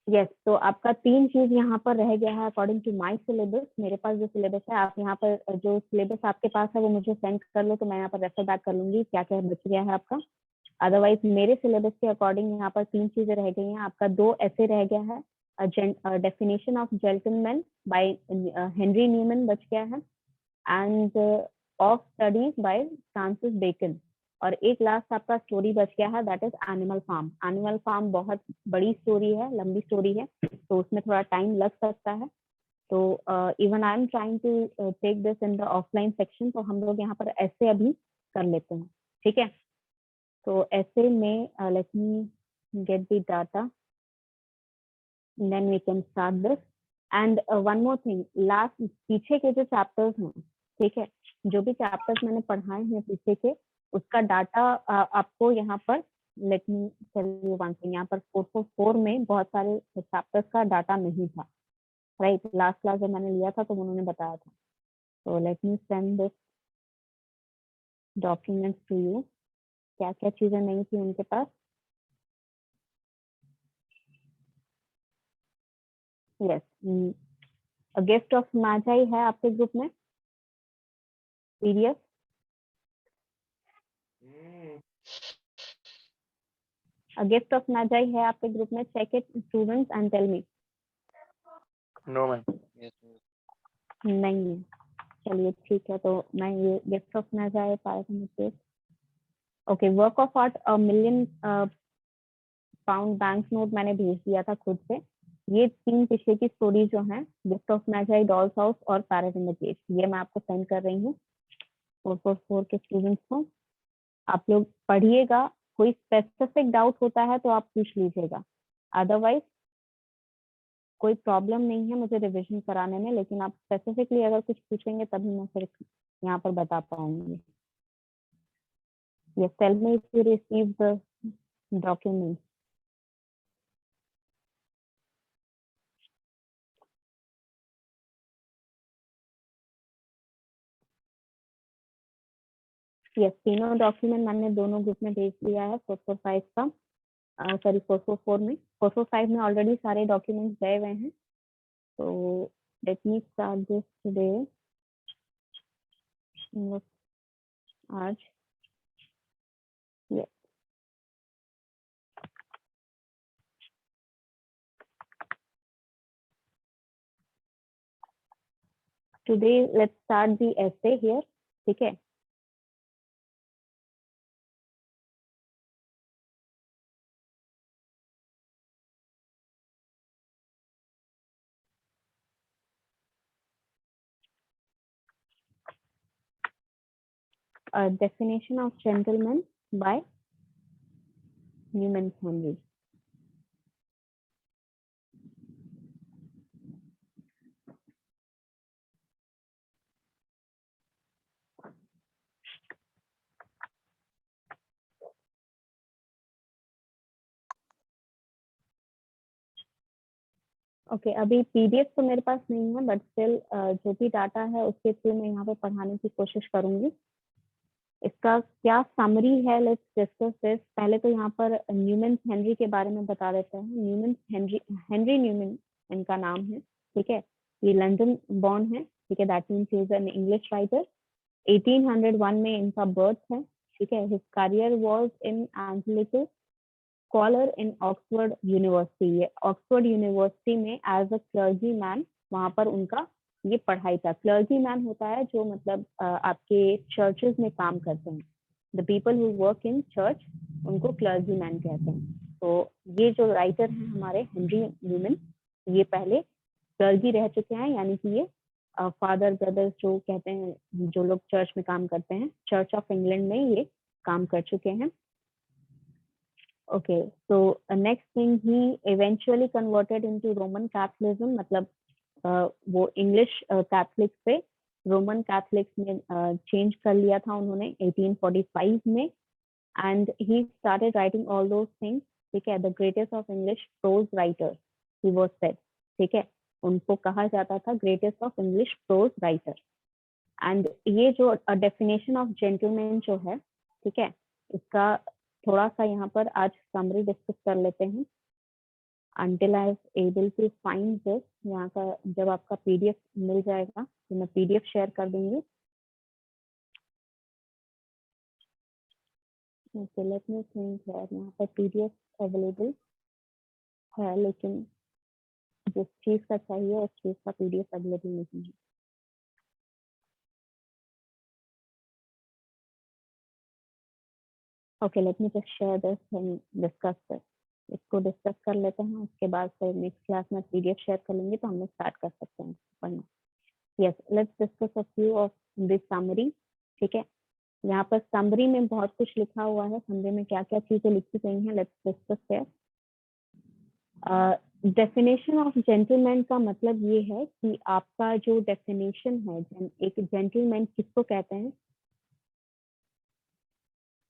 Yes, तो आपका 3 चीज यहाँ पर रह गया है अकॉर्डिंग टू माय सिलेबस। मेरे पास जो सिलेबस है, आप यहाँ पर जो सिलेबस आपके पास है वो मुझे सेंड कर लो, तो मैं यहाँ पर रेफर बैक कर लूंगी क्या क्या बच गया है आपका। अदरवाइज मेरे सिलेबस के अकॉर्डिंग यहाँ पर 3 चीजें रह गई हैं। आपका 2 ऐसे रह गया है, definition of gentleman by Henry Newman बच गया है, and of studies by Francis Bacon, और एक लास्ट आपका स्टोरी बच गया है, that is Animal Farm. Animal Farm बहुत बड़ी स्टोरी है, लंबी स्टोरी है, तो उसमें थोड़ा टाइम लग सकता है। तो even I am trying to take this in the offline section, तो हम लोग यहाँ पर ऐसे अभी कर लेते हैं, ठीक है। तो ऐसे में let me get the data, then we can start this. And one more thing, last पीछे के जो चैप्टर्स हैं, ठीक है, जो भी चैप्टर्स मैंने पढ़ाए हैं पीछे के, उसका डाटा आपको यहाँ पर, let me tell you one thing, यहाँ पर 444 में बहुत सारे चैप्टर्स का डाटा नहीं था, राइट। लास्ट क्लास जब मैंने लिया था तो उन्होंने बताया था। तो let me send this documents to you. क्या क्या चीजें नहीं थी उनके पास। यस, गिफ्ट ऑफ माजाई है आपके ग्रुप में, PDF. A gift of Magi है आपके ग्रुप में, check it students and tell me. No ma'am. नहीं है, चलिए ठीक है, तो मैं ये गिफ्ट ऑफ Magi पाया। Okay, work of art a million pound bank note मैंने भेज दिया था खुद से। ये 3 पिछले की स्टोरी जो है, gift of Magi, dolls house और पैरेट इन द केज, ये मैं आपको सेंड कर रही हूँ 444 के स्टूडेंट्स को। आप लोग पढ़िएगा, कोई स्पेसिफिक डाउट होता है तो आप पूछ लीजिएगा, अदरवाइज कोई प्रॉब्लम नहीं है मुझे रिवीजन कराने में, लेकिन आप स्पेसिफिकली अगर कुछ पूछेंगे तभी मैं फिर यहाँ पर बता पाऊंगी। Yes, tell me if you received the document. Yes, तीनों डॉक्यूमेंट मैंने दोनों ग्रुप में भेज दिया है, 445 का, सॉरी 444 में। 445 में ऑलरेडी सारे डॉक्यूमेंट्स गए हुए हैं। तो let me start this today. आज yes. Today let's start the essay here, ठीक है। Definition of gentleman by Newman Henry. Okay, अभी पीडीएफ तो मेरे पास नहीं है, बट स्टिल जो भी डाटा है उसके थ्रू मैं यहाँ पे पढ़ाने की कोशिश करूंगी। इसका क्या समरी है, लेट्स डिस्कस दिस। पहले तो यहाँ पर न्यूमैन हेनरी के बारे में बता देते हैं। न्यूमैन हेनरी, हेनरी न्यूमैन इनका नाम है, ठीक है। ये लंदन बॉर्न है, ठीक है, that means he is an English writer. 1801 में इनका बर्थ है, ठीक है। His career was in angelical scholar in Oxford University. ये ऑक्सफोर्ड यूनिवर्सिटी में एज अ क्लर्जी मैन वहां पर उनका ये पढ़ाई था। क्लर्जी मैन होता है जो मतलब आपके चर्चेस में काम करते हैं, the people who work in church, उनको क्लर्जी मैन कहते हैं। तो ये जो राइटर हैं हमारे हेनरी न्यूमैन, ये पहले क्लर्जी रह चुके हैं, यानी कि ये फादर ब्रदर्स जो कहते हैं, जो लोग चर्च में काम करते हैं, चर्च ऑफ इंग्लैंड में ये काम कर चुके हैं। Okay, so next thing, he eventually converted into Roman Catholicism, मतलब वो इंग्लिश कैथलिक से रोमन कैथलिक्स में चेंज कर लिया था उन्होंने 1845 में, and he started writing all those things, ठीक है। The greatest of English pros writer he was said, ठीक है, उनको कहा जाता था greatest of English pros writer. And ये जो डेफिनेशन ऑफ जेंटलमैन जो है, ठीक है, इसका थोड़ा सा यहाँ पर आज समरी डिस्कस कर लेते हैं। until I was able to find this, यहाँ का जब आपका PDF मिल जाएगा तो मैं PDF शेयर कर दूंगी. Okay, let me think here. यहाँ पर PDF अवेलेबल है, लेकिन जिस चीज का चाहिए उस चीज का PDF अवेलेबल नहीं है. Okay, let me just share this and discuss this. इसको डिस्कस कर लेते हैं, उसके बाद फिर नेक्स्ट क्लास में PDF शेयर कर लेंगे तो हम लोग स्टार्ट कर सकते हैं पढ़ना. Yes, let's discuss a few of this summary. ठीक है, यहाँ पर समरी में बहुत कुछ लिखा हुआ है. समरी में क्या क्या चीजें लिखी गई हैं, let's discuss here. Definition of gentleman का मतलब ये है कि आपका जो डेफिनेशन है, एक जेंटलमैन किसको कहते हैं.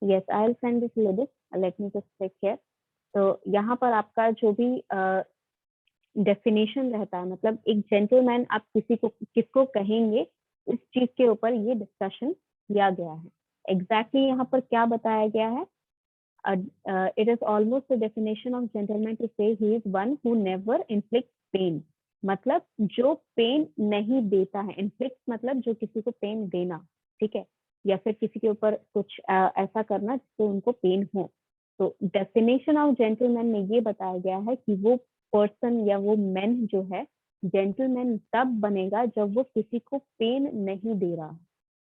Yes, I will send this syllabus, let me just check here. तो यहाँ पर आपका जो भी डेफिनेशन रहता है, मतलब एक जेंटलमैन आप किसको कहेंगे, उस चीज के ऊपर ये डिस्कशन किया गया है. एग्जैक्टली यहाँ पर क्या बताया गया है. It is almost the definition of gentleman to say he is one who never inflicts pain. मतलब जो पेन नहीं देता है. inflict मतलब जो किसी को पेन देना, ठीक है, या फिर किसी के ऊपर कुछ ऐसा करना जिससे उनको पेन हो. तो डेफिनेशन ऑफ जेंटलमैन में ये बताया गया है कि वो पर्सन या वो मैन जो है, जेंटलमैन तब बनेगा जब वो किसी को पेन नहीं दे रहा.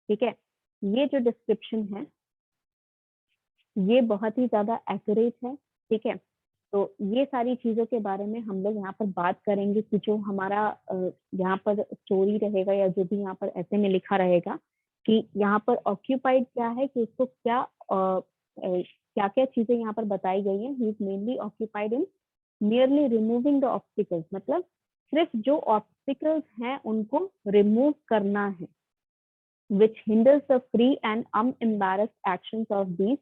ठीक है, ये जो डिस्क्रिप्शन है ये बहुत ही ज्यादा एक्यूरेट है. ठीक है, तो ये सारी चीजों के बारे में हम लोग यहाँ पर बात करेंगे कि जो हमारा यहाँ पर स्टोरी रहेगा या जो भी यहाँ पर ऐसे में लिखा रहेगा कि यहाँ पर ऑक्यूपाइड क्या है, कि उसको क्या क्या क्या चीजें यहाँ पर बताई गई हैं. He is mainly occupied in merely removing the obstacles. मतलब सिर्फ जो ऑब्स्टिकल्स हैं उनको रिमूव करना है, which hinders the free and unembarrassed actions of these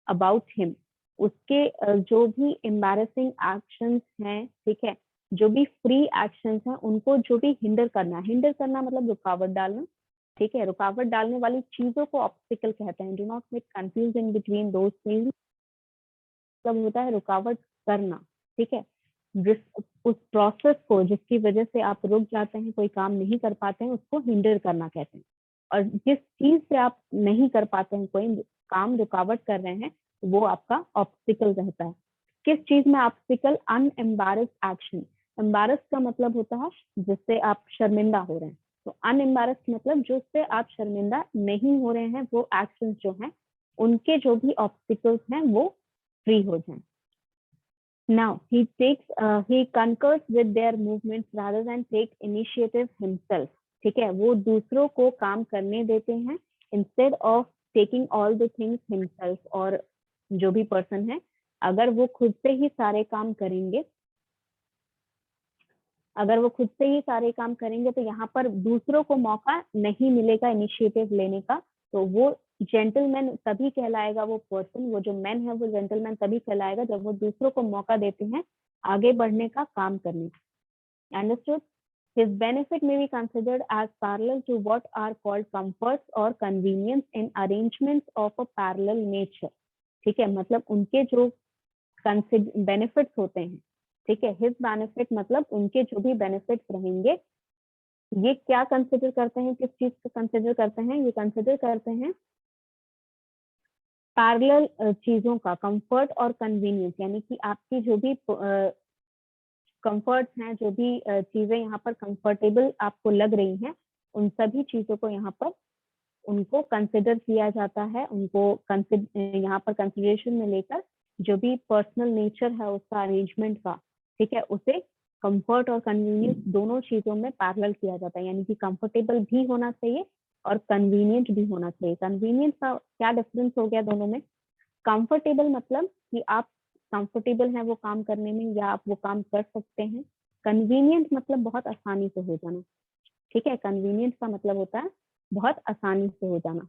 about him. उसके जो भी embarrassing actions हैं, ठीक है, जो भी free actions हैं उनको जो भी हिंडर करना मतलब रुकावट डालना. ठीक है, रुकावट डालने वाली चीजों को ऑब्स्टिकल कहते हैं. Do not make confusion between those things. मतलब होता है रुकावट करना. ठीक है, उस प्रोसेस को जिसकी वजह से आप रुक जाते हैं, कोई काम नहीं कर पाते हैं, उसको हिंडर करना कहते हैं. और जिस चीज से आप नहीं कर पाते हैं, कोई काम रुकावट कर रहे हैं, वो आपका ऑब्स्टिकल रहता है. किस चीज में ऑब्स्टिकल? अनएम्बैरेस्ड एक्शन. एम्बैरेस का मतलब होता है जिससे आप शर्मिंदा हो रहे हैं. तो अनएम्बैरेस्ड मतलब जो से आप शर्मिंदा नहीं हो रहे हैं, वो एक्शन जो हैं उनके जो भी ऑब्स्टिकल्स हैं वो फ्री हो जाएं. Now he concurs with their movements rather than take initiative himself. ठीक है, वो दूसरों को काम करने देते हैं instead of taking all the things himself. और जो भी पर्सन है, अगर वो खुद से ही सारे काम करेंगे, तो यहाँ पर दूसरों को मौका नहीं मिलेगा इनिशिएटिव लेने का. तो वो जेंटलमैन तभी कहलाएगा, वो पर्सन, वो जो मैन है वो जेंटलमैन तभी कहलाएगा जब वो दूसरों को मौका देते हैं आगे बढ़ने का, काम करने का. Understood? His benefit may be considered as parallel to what are called comforts or convenience in arrangements of a parallel nature. ठीक है, मतलब उनके जो बेनिफिट्स होते हैं, ठीक है, his benefit मतलब उनके जो भी बेनिफिट्स रहेंगे, ये क्या कंसिडर करते हैं, किस चीज को कंसिडर करते हैं? ये कंसिडर करते हैं पैरेलल चीजों का, कंफर्ट और कन्वीनियंस. यानी कि आपकी जो भी कंफर्ट्स हैं, जो भी चीजें यहाँ पर कंफर्टेबल आपको लग रही हैं, उन सभी चीजों को यहाँ पर उनको कंसिडर किया जाता है. उनको यहाँ पर कंसिडरेशन में लेकर जो भी पर्सनल नेचर है उसका, अरेंजमेंट का, ठीक है, उसे कंफर्ट और कन्वीनियंस दोनों चीजों में पैरेलल किया जाता है. यानी कि कंफर्टेबल भी होना चाहिए और कन्वीनियंट भी होना चाहिए. कन्वीनियंस का क्या डिफरेंस हो गया दोनों में? कंफर्टेबल मतलब कि आप कंफर्टेबल हैं वो काम करने में, या आप वो काम कर सकते हैं. कन्वीनियंट मतलब बहुत आसानी से हो जाना. ठीक है, कन्वीनियंट का मतलब होता है बहुत आसानी से हो जाना.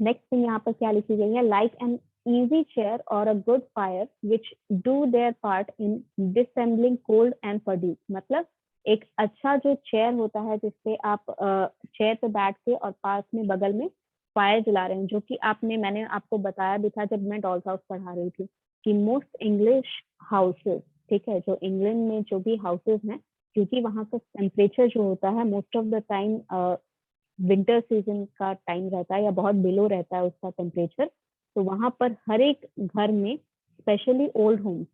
नेक्स्ट थिंग यहाँ पर क्या लिखी गई है? Like an easy chair or a good fire which do their part in dissembling cold and fatigue. मतलब एक अच्छा जो चेयर होता है जिसपे आप चेयर पे बैठ के और पास में बगल में फायर जला रहे हैं, जो कि मैंने आपको बताया भी था जब मैं डॉल्स हाउस पढ़ा रही थी कि मोस्ट इंग्लिश हाउसेस, ठीक है, जो इंग्लैंड में जो भी हाउसेस हैं, क्योंकि वहाँ का टेम्परेचर जो होता है most of the time winter season का टाइम रहता है या बहुत बिलो रहता है उसका टेम्परेचर, तो वहां पर हर एक घर में, स्पेशली ओल्ड होम्स,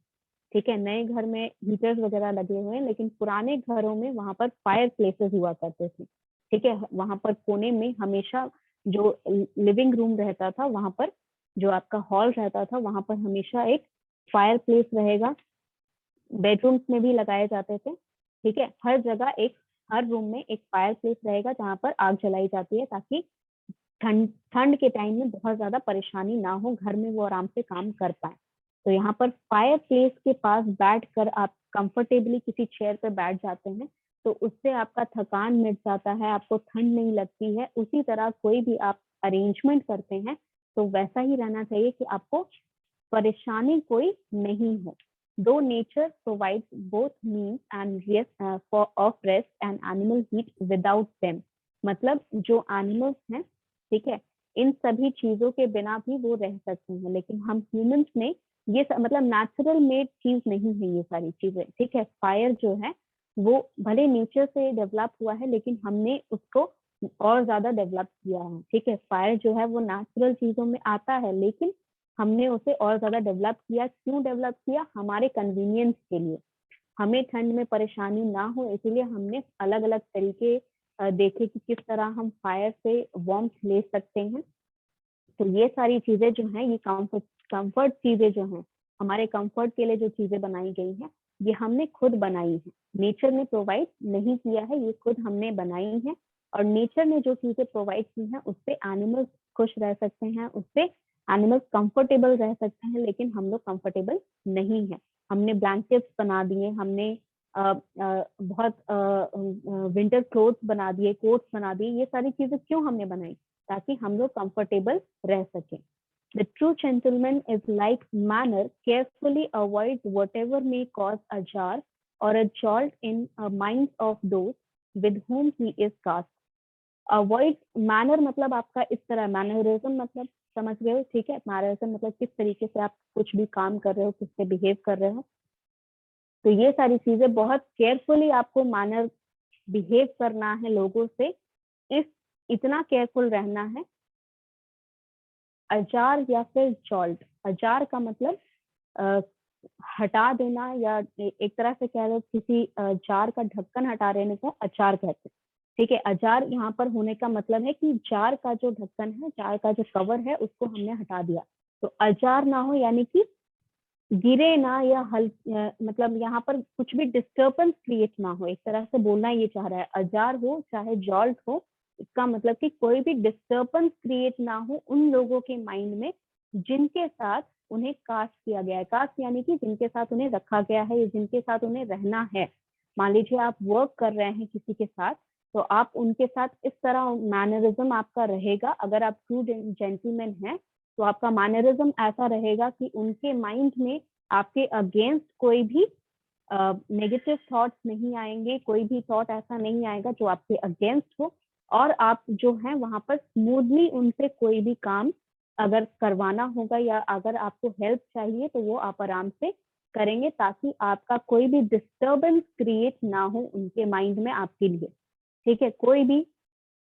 ठीक है, नए घर में हीटर्स वगैरह लगे हुए हैं, लेकिन पुराने घरों में वहां पर फायर प्लेसेस हुआ करते थे, ठीक है। वहां पर कोने में हमेशा जो लिविंग रूम रहता था, वहां पर जो आपका हॉल रहता था, वहां पर हमेशा एक फायर प्लेस रहेगा। बेडरूम्स में भी लगाए जाते थे, ठीक है। हर जगह हर रूम में एक फायर प्लेस रहेगा जहाँ पर आग जलाई जाती है, ताकि ठंड ठंड के टाइम में बहुत ज्यादा परेशानी ना हो, घर में वो आराम से काम कर पाए। तो यहाँ पर फायर प्लेस के पास बैठ कर आप कंफर्टेबली किसी चेयर पर बैठ जाते हैं, तो उससे आपका थकान मिट जाता है, आपको ठंड नहीं लगती है। उसी तरह कोई भी आप अरेंजमेंट करते हैं तो वैसा ही रहना चाहिए कि आपको परेशानी कोई नहीं हो। दो nature provides both means and rest for of rest and animal heat without them, मतलब जो एनिमल्स हैं, ठीक है, इन सभी चीजों के बिना भी वो रह सकते हैं, लेकिन हम ह्यूमंस में ये मतलब नेचुरल मेड चीज नहीं है ये सारी चीजें, ठीक है। फायर जो है वो भले नेचर से डेवलप हुआ है, लेकिन हमने उसको और ज्यादा डेवलप किया है, ठीक है। फायर जो है वो नेचुरल चीजों में आता है, लेकिन हमने उसे और ज्यादा डेवलप किया। क्यों डेवलप किया? हमारे कन्वीनियंस के लिए, हमें ठंड में परेशानी ना हो, इसीलिए हमने अलग अलग तरीके देखे कि किस तरह हम फायर से वार्मथ ले सकते हैं। तो ये सारी चीजें जो हैं, ये कंफर्ट चीजें जो हैं, हमारे कंफर्ट के लिए जो चीजें बनाई गई हैं, ये हमने खुद बनाई है, नेचर ने प्रोवाइड नहीं किया है, ये खुद हमने बनाई है। और नेचर ने जो चीजें प्रोवाइड की हैं उससे एनिमल्स खुश रह सकते हैं, उससे एनिमल्स कंफर्टेबल रह सकते हैं, लेकिन हम लोग कंफर्टेबल नहीं है। हमने ब्लैंकेट्स बना दिए, हमने बहुत विंटर क्लोथ्स बना दिए, कोट्स बना दिए। ये सारी चीजें क्यों हमने बनाई? ताकि हम लोग कंफर्टेबल रह सकें। The true gentleman is like manner carefully avoids whatever may cause a jar or a jolt in the minds of those with whom he is cast. Avoid manner मतलब आपका इस तरह, मैनरिज्म मतलब समझ गए हो, ठीक है। मैनरिज्म मतलब किस तरीके से आप कुछ भी काम कर रहे हो, किससे बिहेव कर रहे हो। तो ये सारी चीजें बहुत केयरफुली आपको मैनर बिहेव करना है लोगों से, इस इतना केयरफुल रहना है। अजार या फिर जॉल्ट, अजार का मतलब हटा देना, या एक तरह से कह लो किसी जार का ढक्कन हटा देने को अचार कहते हैं, ठीक है। अजार यहाँ पर होने का मतलब है कि जार का जो ढक्कन है, जार का जो कवर है, उसको हमने हटा दिया। तो अजार ना हो यानी कि गिरे ना, या मतलब यहाँ पर कुछ भी डिस्टर्बेंस क्रिएट ना हो, एक तरह से बोलना ये चाह रहा है। अजार हो चाहे जॉल्ट हो, इसका मतलब कि कोई भी डिस्टर्बेंस क्रिएट ना हो उन लोगों के माइंड में जिनके साथ उन्हें कास्ट किया गया है। कास्ट यानी कि जिनके साथ उन्हें रखा गया है, या जिनके साथ उन्हें रहना है। मान लीजिए आप वर्क कर रहे हैं किसी के साथ, तो आप उनके साथ इस तरह मैनरिज्म आपका रहेगा। अगर आप ट्रू जेंटलमैन हैं तो आपका मैनरिज्म ऐसा रहेगा कि उनके माइंड में आपके अगेंस्ट कोई भी नेगेटिव थॉट्स नहीं आएंगे, कोई भी थॉट ऐसा नहीं आएगा जो आपके अगेंस्ट हो। और आप जो है वहां पर स्मूथली उनसे कोई भी काम अगर करवाना होगा, या अगर आपको हेल्प चाहिए, तो वो आप आराम से करेंगे, ताकि आपका कोई भी डिस्टर्बेंस क्रिएट ना हो उनके माइंड में आपके लिए, ठीक है। कोई भी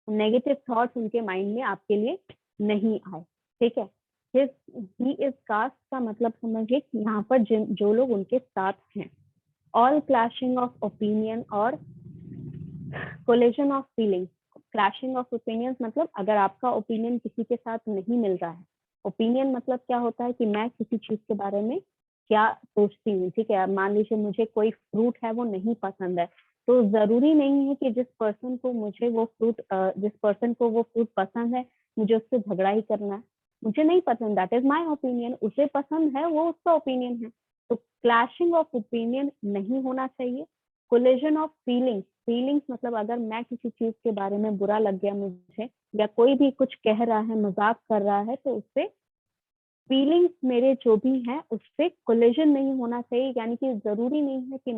नेगेटिव थॉट्स उनके माइंड में आपके लिए नहीं आए, ठीक है। ही इज कास्ट का मतलब समझिए यहाँ पर जो लोग उनके साथ हैं। ऑल क्लैशिंग ऑफ ओपिनियन और collision of feelings. Clashing of opinions मतलब अगर आपका ओपिनियन किसी के साथ नहीं मिल रहा है। ओपिनियन मतलब क्या होता है कि मैं किसी चीज के बारे में क्या सोचती हूँ, ठीक है। मान लीजिए मुझे कोई फ्रूट है वो नहीं पसंद है, तो जरूरी नहीं है कि जिस पर्सन को वो फ्रूट पसंद है, मुझे उससे झगड़ा ही करना है। मुझे नहीं पसंद, दैट इज माई ओपिनियन। उसे पसंद है, वो उसका ओपिनियन है। तो क्लैशिंग ऑफ ओपिनियन नहीं होना चाहिए। कोलिजन ऑफ फीलिंग्स, फीलिंग्स मतलब अगर मैं किसी चीज के बारे में बुरा लग गया मुझे, या कोई भी कुछ कह रहा है, मजाक कर रहा है, तो उससे फीलिंग्स मेरे जो भी हैं उससे कोलिजन नहीं होना चाहिए, यानी कि जरूरी नहीं है कि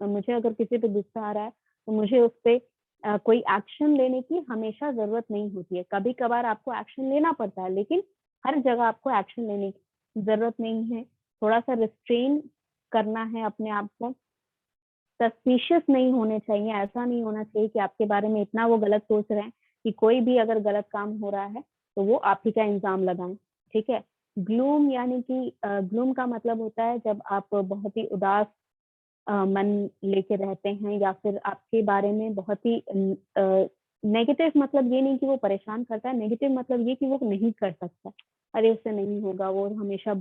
मुझे अगर किसी पे गुस्सा आ रहा है तो मुझे उस पर कोई एक्शन लेने की हमेशा जरूरत नहीं होती है। कभी कभार आपको एक्शन लेना पड़ता है, लेकिन हर जगह आपको एक्शन लेने की जरूरत नहीं है। थोड़ा सा रिस्ट्रेन करना है अपने आप को, सस्पिशियस नहीं होने चाहिए। ऐसा नहीं होना चाहिए कि आपके बारे में इतना वो गलत सोच रहे हैं कि कोई भी अगर गलत काम हो रहा है तो वो आप ही का इल्जाम लगाएं। ठीक है। ग्लूम यानी कि ग्लूम का मतलब होता है जब आप बहुत ही उदास मन लेके रहते हैं, या फिर आपके बारे में बहुत ही नेगेटिव, मतलब ये नहीं कि वो परेशान करता है, नेगेटिव मतलब ये कि वो नहीं कर सकता, अरे उससे नहीं होगा, वो हमेशा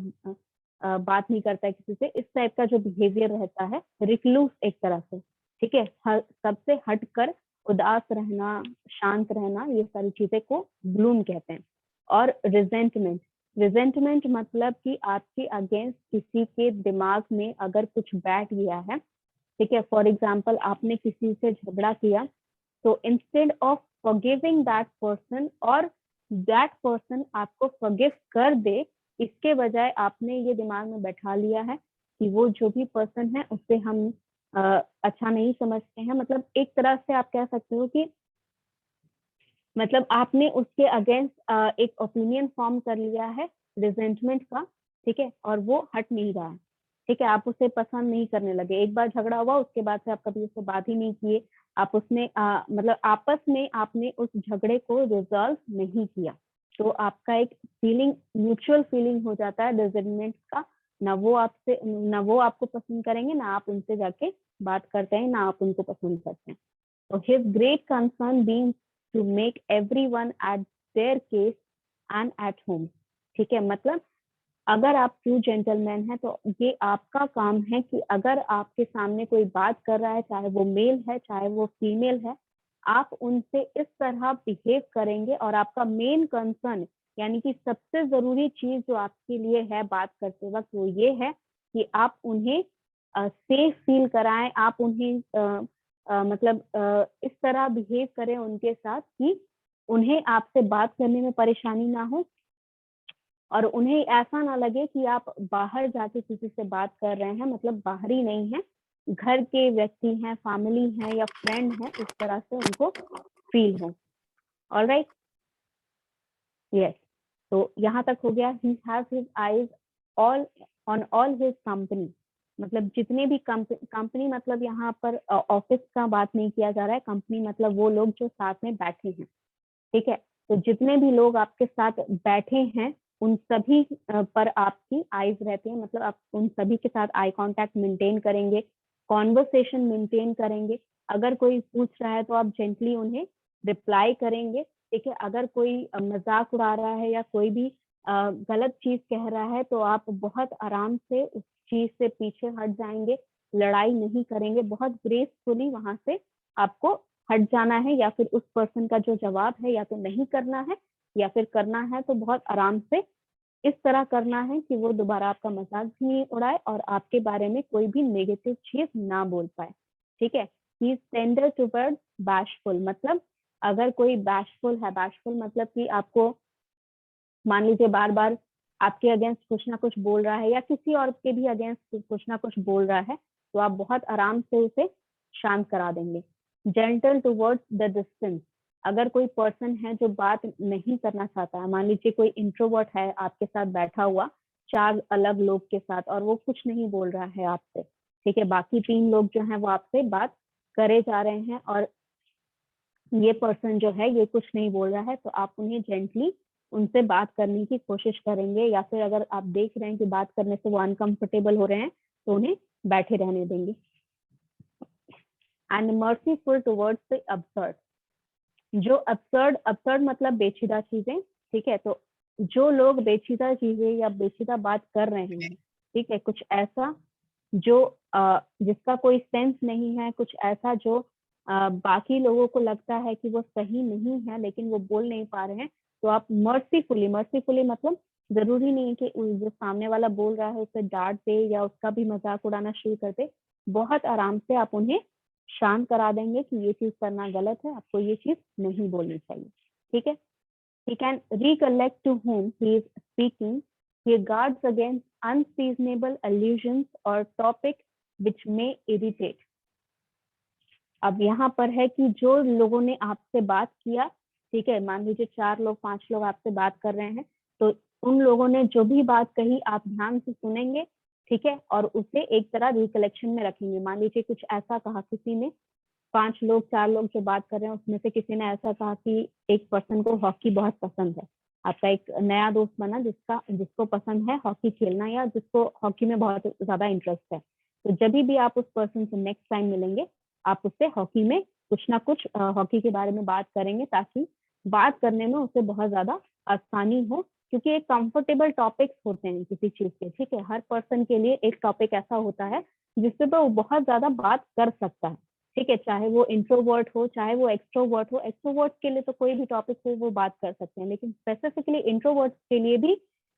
बात नहीं करता है किसी से, इस टाइप का जो बिहेवियर रहता है, रिक्लूस एक तरह से। ठीक है। सबसे हटकर उदास रहना, शांत रहना, ये सारी चीजें को ग्लूम कहते हैं। और रिजेंटमेंट, रिजेंटमेंट मतलब कि आपके अगेंस्ट किसी के दिमाग में अगर कुछ बैठ गया है। ठीक है। फॉर एग्जाम्पल, आपने किसी से झगड़ा किया, तो instead of forgiving that person, और दैट पर्सन आपको फॉरगिव कर दे, इसके बजाय आपने ये दिमाग में बैठा लिया है कि वो जो भी पर्सन है उससे हम अच्छा नहीं समझते हैं। मतलब एक तरह से आप कह सकते हो कि मतलब आपने उसके अगेंस्ट एक ओपिनियन फॉर्म कर लिया है रिजेंटमेंट का। ठीक है। और वो हट नहीं रहा है। ठीक है। आप उसे पसंद नहीं करने लगे, एक बार झगड़ा हुआ उसके बाद से आप कभी उससे बात ही नहीं किए, आप उसमें मतलब आपस में आपने उस झगड़े को रिजॉल्व नहीं किया, तो आपका एक फीलिंग, म्यूचुअल फीलिंग हो जाता है रिजेंटमेंट का। ना वो आपको पसंद करेंगे, ना आप उनसे जाके बात करते हैं, ना आप उनको पसंद करते हैं। तो his great concern being to make everyone at their case and at home। ठीक है। मतलब अगर आप ट्रू जेंटलमैन हैं तो ये आपका काम है कि अगर आपके सामने कोई बात कर रहा है, चाहे वो मेल है चाहे वो फीमेल है, आप उनसे इस तरह बिहेव करेंगे। और आपका मेन कंसर्न, यानी कि सबसे जरूरी चीज जो आपके लिए है बात करते वक्त, वो ये है कि आप उन्हें सेफ फील कराएं, आप उन्हें मतलब इस तरह बिहेव करें उनके साथ कि उन्हें आपसे बात करने में परेशानी ना हो, और उन्हें ऐसा ना लगे कि आप बाहर जाके किसी से बात कर रहे हैं, मतलब बाहरी नहीं है, घर के व्यक्ति हैं, फैमिली हैं या फ्रेंड हैं, इस तरह से उनको फील हो। Alright, yes. तो यहाँ तक हो गया। He has his eyes all on all his company, मतलब जितने भी कंपनी, मतलब यहाँ पर ऑफिस का बात नहीं किया जा रहा है, कंपनी मतलब वो लोग जो साथ में बैठे हैं। ठीक है। तो जितने भी लोग आपके साथ बैठे हैं उन सभी पर आपकी आईज रहती है, मतलब आप उन सभी के साथ आई कांटेक्ट मेंटेन करेंगे, कॉन्वर्सेशन मेंटेन करेंगे। अगर कोई पूछ रहा है तो आप जेंटली उन्हें रिप्लाई करेंगे। ठीक है। अगर कोई मजाक उड़ा रहा है या कोई भी गलत चीज कह रहा है तो आप बहुत आराम से उस चीज से पीछे हट जाएंगे, लड़ाई नहीं करेंगे, बहुत ग्रेसफुली वहां से आपको हट जाना है, या फिर उस पर्सन का जो जवाब है या तो नहीं करना है, या फिर करना है तो बहुत आराम से इस तरह करना है कि वो दोबारा आपका मजाक भी नहीं उड़ाए और आपके बारे में कोई भी नेगेटिव चीज ना बोल पाए। ठीक है। He is tender toward bashful, मतलब अगर कोई बैशफुल है, बैशफुल मतलब कि आपको मान लीजिए बार बार आपके अगेंस्ट कुछ ना कुछ बोल रहा है या किसी और के भी अगेंस्ट कुछ ना कुछ बोल रहा है, तो आप बहुत आराम से उसे शांत करा देंगे। जेंटल टूवर्ड्स द डिस्टेंस, अगर कोई पर्सन है जो बात नहीं करना चाहता है, मान लीजिए कोई इंट्रोवर्ट है आपके साथ बैठा हुआ चार अलग लोग के साथ और वो कुछ नहीं बोल रहा है आपसे। ठीक है। बाकी तीन लोग जो है वो आपसे बात करे जा रहे हैं और ये पर्सन जो है ये कुछ नहीं बोल रहा है, तो आप उन्हें जेंटली उनसे बात करने की कोशिश करेंगे, या फिर अगर आप देख रहे हैं कि बात करने से वो अनकंफर्टेबल हो रहे हैं तो उन्हें बैठे रहने देंगे। And merciful towards the absurd, जो अब्सर्ड, अब्सर्ड मतलब बेचीदा चीजें। ठीक है। तो जो लोग बेचीदा चीजें या बेचीदा बात कर रहे हैं, ठीक है, कुछ ऐसा जो जिसका कोई सेंस नहीं है, कुछ ऐसा जो बाकी लोगों को लगता है कि वो सही नहीं है लेकिन वो बोल नहीं पा रहे हैं, तो आप मर्सीफुली, मर्सीफुली मतलब जरूरी नहीं है कि जो सामने वाला बोल रहा है उसे डांट दे या उसका भी मजाक उड़ाना शुरू कर दे, बहुत आराम से आप उन्हें शांत करा देंगे कि ये चीज करना गलत है, आपको ये चीज नहीं बोलनी चाहिए। ठीक है। He can recollect to whom he is speaking he guards against unseasonable allusions or topic which may irritate. अब यहाँ पर है कि जो लोगों ने आपसे बात किया, ठीक है, मान लीजिए 4 लोग 5 लोग आपसे बात कर रहे हैं, तो उन लोगों ने जो भी बात कही आप ध्यान से सुनेंगे, ठीक है, और उसे एक तरह रिकलेक्शन में रखेंगे। मान लीजिए कुछ ऐसा कहा किसी ने, 5 लोग 4 लोग जो बात कर रहे हैं उसमें से किसी ने ऐसा कहा कि एक पर्सन को हॉकी बहुत पसंद है, आपका एक नया दोस्त बना जिसको पसंद है हॉकी खेलना या जिसको हॉकी में बहुत ज्यादा इंटरेस्ट है, तो जब भी आप उस पर्सन से नेक्स्ट टाइम मिलेंगे आप उससे हॉकी में कुछ ना कुछ हॉकी के बारे में बात करेंगे, ताकि बात करने में उसे बहुत ज्यादा आसानी हो, क्योंकि एक कंफर्टेबल टॉपिक्स होते हैं किसी चीज के, ठीक है, हर पर्सन के लिए एक टॉपिक ऐसा होता है जिससे तो वो बहुत ज्यादा बात कर सकता है, ठीक है, चाहे वो इंट्रोवर्ट हो चाहे वो एक्सट्रोवर्ट हो। एक्सट्रोवर्ट के लिए तो कोई भी टॉपिक हो वो बात कर सकते हैं, लेकिन स्पेसिफिकली इंट्रोवर्ट के लिए भी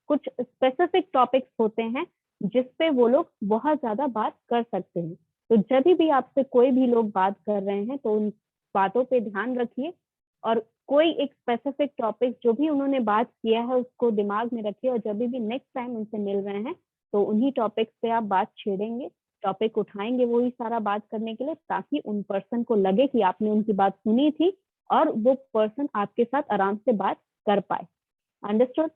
कुछ स्पेसिफिक टॉपिक्स होते हैं जिसपे वो लोग बहुत ज्यादा बात कर सकते हैं। तो जब भी आपसे कोई भी लोग बात कर रहे हैं तो उन बातों पे ध्यान रखिए और कोई एक स्पेसिफिक टॉपिक जो भी उन्होंने बात किया है उसको दिमाग में रखिए, और जब भी नेक्स्ट टाइम उनसे मिल रहे हैं तो उन्हीं टॉपिक्स पे आप बात छेड़ेंगे, टॉपिक उठाएंगे वही सारा बात करने के लिए, ताकि उन पर्सन को लगे कि आपने उनकी बात सुनी थी और वो पर्सन आपके साथ आराम से बात कर पाए। Understood?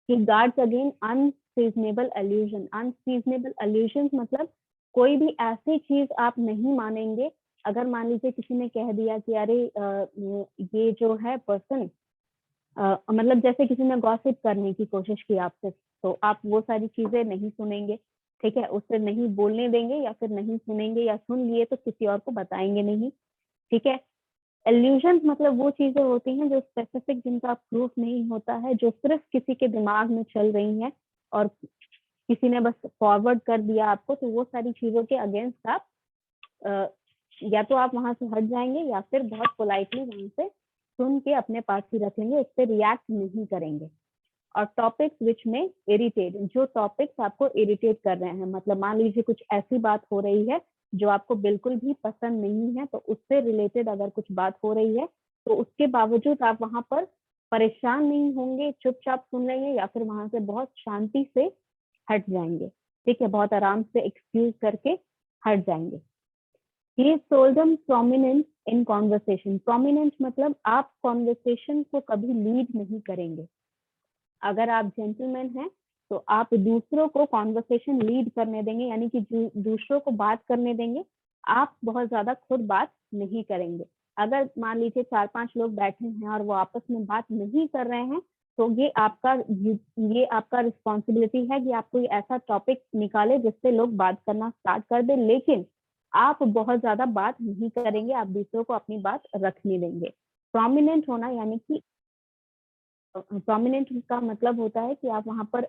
He guards against unseasonable allusion. Unseasonable allusions मतलब कोई भी ऐसी चीज आप नहीं मानेंगे। अगर मान लीजिए किसी ने कह दिया कि अरे ये जो है पर्सन, मतलब जैसे किसी ने गॉसिप करने की कोशिश की आपसे, तो आप वो सारी चीजें नहीं सुनेंगे, ठीक है, उससे नहीं बोलने देंगे या फिर नहीं सुनेंगे, या सुन लिए तो किसी और को बताएंगे नहीं, ठीक है। एल्यूजन मतलब वो चीजें होती हैं जो स्पेसिफिक, जिनका प्रूफ नहीं होता है, जो सिर्फ किसी के दिमाग में चल रही हैं और किसी ने बस फॉरवर्ड कर दिया आपको, तो वो सारी चीजों के अगेंस्ट आप या तो आप वहां से हट जाएंगे या फिर बहुत पोलाइटली वहां से सुन के अपने पास ही रख लेंगे, उस पर रिएक्ट नहीं करेंगे। और टॉपिक्स विच में इरिटेट, जो टॉपिक्स आपको इरिटेट कर रहे हैं, मतलब मान लीजिए कुछ ऐसी बात हो रही है जो आपको बिल्कुल भी पसंद नहीं है, तो उससे रिलेटेड अगर कुछ बात हो रही है तो उसके बावजूद आप वहां पर परेशान नहीं होंगे, चुपचाप सुन लेंगे या फिर वहां से बहुत शांति से हट जाएंगे, ठीक है, बहुत आराम से एक्सक्यूज करके हट जाएंगे। He is seldom prominent in conversation. Prominent मतलब आप कॉन्वर्सेशन को कभी लीड नहीं करेंगे। अगर आप जेंटलमैन हैं तो आप दूसरों को कॉन्वर्सेशन लीड करने देंगे, यानी कि दूसरों को बात करने देंगे, आप बहुत ज्यादा खुद बात नहीं करेंगे। अगर मान लीजिए 4-5 लोग बैठे हैं और वो आपस में बात नहीं कर रहे हैं, तो ये आपका रिस्पॉन्सिबिलिटी है कि आप कोई ऐसा टॉपिक निकाले जिससे लोग बात करना स्टार्ट कर दे, लेकिन आप बहुत ज्यादा बात नहीं करेंगे, आप दूसरों को अपनी बात रखने देंगे। प्रोमिनेंट होना यानी कि प्रोमिनेंट का मतलब होता है कि आप वहां पर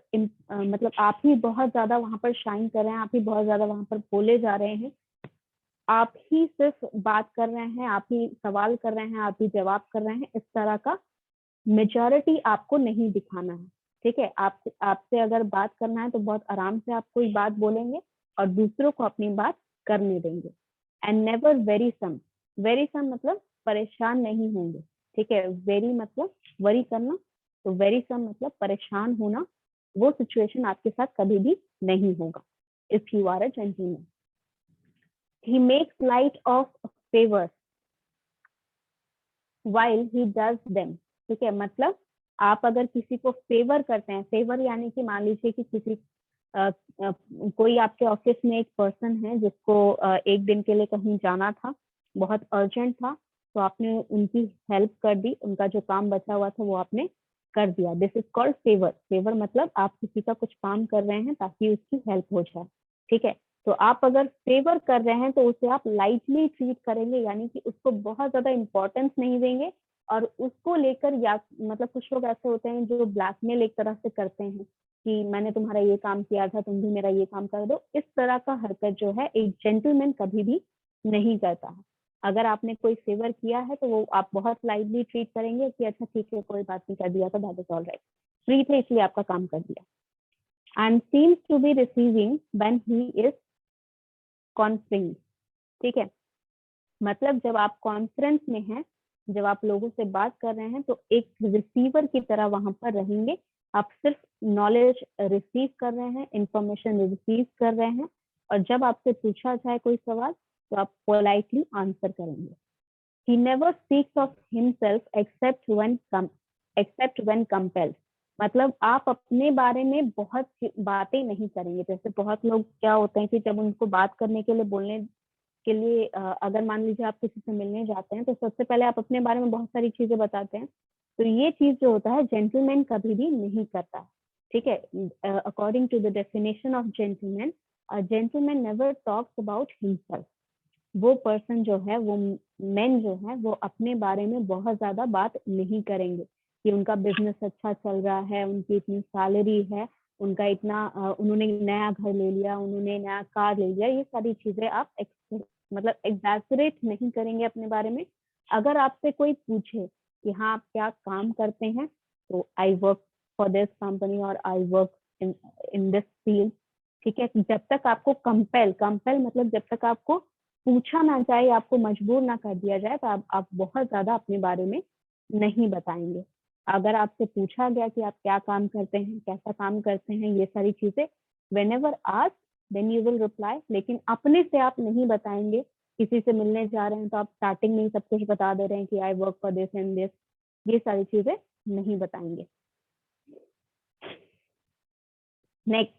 मतलब आप ही बहुत ज्यादा वहां पर शाइन कर रहे हैं, आप ही बहुत ज्यादा वहां पर बोले जा रहे हैं, आप ही सिर्फ बात कर रहे हैं, आप ही सवाल कर रहे हैं, आप ही जवाब कर रहे हैं, इस तरह का मेजॉरिटी आपको नहीं दिखाना है, ठीक है। आपसे अगर बात करना है तो बहुत आराम से आप कोई बात बोलेंगे और दूसरों को अपनी बात करने देंगे। And never very some, very some मतलब परेशान नहीं होंगे, ठीक है, वेरी मतलब वरी करना, तो वेरी सम मतलब परेशान होना, वो सिचुएशन आपके साथ कभी भी नहीं होगा if you are a gentleman. He makes light of favour while he does them, ठीक है, मतलब आप अगर किसी को फेवर करते हैं, फेवर यानी कि मान लीजिए कि किसी कोई आपके ऑफिस में एक पर्सन है जिसको एक दिन के लिए कहीं जाना था, बहुत अर्जेंट था, तो आपने उनकी हेल्प कर दी, उनका जो काम बचा हुआ था वो आपने कर दिया। This is called favour. Favour मतलब आप किसी का कुछ काम कर रहे हैं ताकि उसकी हेल्प हो जाए, ठीक है। तो आप अगर फेवर कर रहे हैं तो उसे आप लाइटली ट्रीट करेंगे, यानी कि उसको बहुत ज्यादा इंपॉर्टेंस नहीं देंगे, और उसको लेकर या मतलब कुछ लोग ऐसे होते हैं जो ब्लैकमेल एक तरह से करते हैं कि मैंने तुम्हारा ये काम किया था, तुम भी मेरा ये काम कर दो, इस तरह का हरकत जो है एक जेंटलमैन कभी भी नहीं करता है। अगर आपने कोई फेवर किया है तो वो आप बहुत लाइटली ट्रीट करेंगे कि अच्छा ठीक है कोई बात नहीं, कर दिया तो that is all right, free थे इसलिए आपका काम कर दिया। And seems to be receiving when he is conference, ठीक है, मतलब जब आप कॉन्फ्रेंस में हैं जब आप लोगों से बात कर रहे हैं तो एक रिसीवर की तरह वहां पर रहेंगे। आप सिर्फ नॉलेज रिसीव कर रहे हैं, इंफॉर्मेशन रिसीव कर रहे हैं, और जब आपसे पूछा जाए कोई सवाल तो आप पोलाइटली आंसर करेंगे। He never speaks of himself except when compelled. मतलब आप अपने बारे में बहुत बातें नहीं करेंगे। जैसे बहुत लोग क्या होते हैं कि जब उनको बात करने के लिए, बोलने के लिए, अगर मान लीजिए आप किसी से मिलने जाते हैं तो सबसे पहले आप अपने बारे में बहुत सारी चीजें बताते हैं। तो ये चीज जो होता है जेंटलमैन कभी भी नहीं करता, ठीक है। According to the definition of gentleman, a gentleman never talks about himself. वो पर्सन जो है, वो मेन जो है, वो अपने बारे में बहुत ज्यादा बात नहीं करेंगे कि उनका बिजनेस अच्छा चल रहा है, उनकी इतनी सैलरी है, उनका इतना उन्होंने नया घर ले लिया, उन्होंने नया कार ले लिया। ये सारी चीजें आप मतलब एग्जैजरेट नहीं करेंगे अपने बारे में। अगर आपसे कोई पूछे कि हाँ आप क्या काम करते हैं, तो I work for this company और I work in this field, ठीक है। जब तक आपको कंपेल मतलब जब तक आपको पूछा ना जाए, आपको मजबूर ना कर दिया जाए, तो आप बहुत ज्यादा अपने बारे में नहीं बताएंगे। अगर आपसे पूछा गया कि आप क्या काम करते हैं, कैसा काम करते हैं, ये सारी चीजें whenever asked then you will reply, लेकिन अपने से आप नहीं बताएंगे। किसी से मिलने जा रहे हैं तो आप स्टार्टिंग में ही सब कुछ बता दे रहे हैं कि आई work for this and this, ये सारी चीजें नहीं बताएंगे। Next,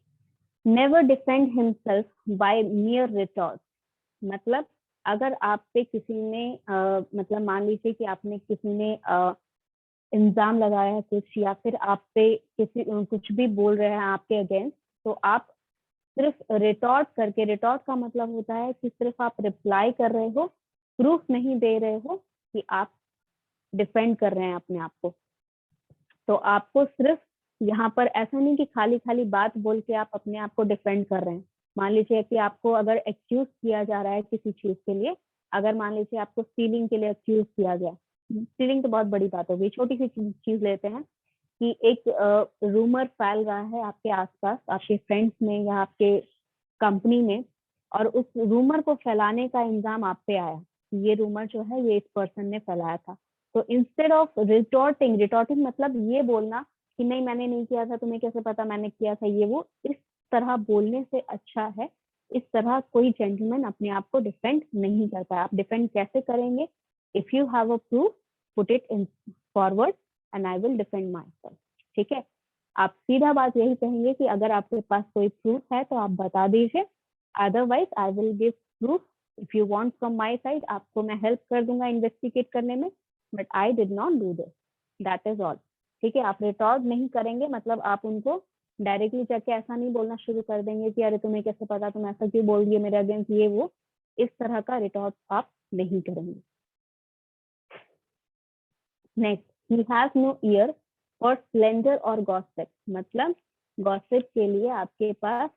never defend himself by mere retort। मतलब अगर आप पे किसी ने मतलब मान लीजिए कि आपने किसी ने इल्जाम लगाया है कुछ, या फिर आप पे किसी कुछ भी बोल रहे हैं आपके अगेंस्ट, तो आप सिर्फ रिटॉर्ट करके, रिटॉर्ट का मतलब होता है कि सिर्फ आप रिप्लाई कर रहे हो, प्रूफ नहीं दे रहे हो कि आप डिफेंड कर रहे हैं अपने आप को। तो आपको सिर्फ यहाँ पर ऐसा नहीं कि खाली खाली बात बोल के आप अपने आप को डिफेंड कर रहे हैं। मान लीजिए कि आपको अगर एक्यूज किया जा रहा है किसी चीज के लिए, अगर मान लीजिए आपको स्टीलिंग के लिए एक्यूज किया गया, स्टीलिंग तो बहुत बड़ी बात होगी, छोटी सी चीज लेते हैं कि एक रूमर फैल रहा है आपके आसपास, आपके फ्रेंड्स में या आपके कंपनी में, और उस रूमर को फैलाने का इल्जाम आप पे आया, ये रूमर जो है ये इस पर्सन ने फैलाया था। तो इंस्टेड ऑफ रिटॉर्टिंग मतलब ये बोलना कि नहीं मैंने नहीं किया था, तुम्हें कैसे पता मैंने किया था, ये वो, इस तरह बोलने से अच्छा है, इस तरह कोई जेंटलमैन अपने आप को डिफेंड नहीं करता। आप डिफेंड कैसे करेंगे? If you have a proof, put it in forward and I will defend my self, ठीक है। आप सीधा बात यही कहेंगे कि अगर आपके पास कोई प्रूफ है तो आप बता दीजिए, otherwise I will give proof. If you want from my side, आपको मैं हेल्प कर दूंगा इन्वेस्टिगेट करने में, but I did not do this, that is all, ठीक है। आप रिटॉर्ट नहीं करेंगे, मतलब आप उनको डायरेक्टली जाके ऐसा नहीं बोलना शुरू कर देंगे कि अरे तुम्हें कैसे पता, तुम ऐसा क्यों बोल दिए मेरे अगेंस्ट, ये वो, इस तरह का रिटॉर्ट आप नहीं करेंगे। Next, he has no ear for slander और गॉसिप। मतलब गॉसिप के लिए आपके पास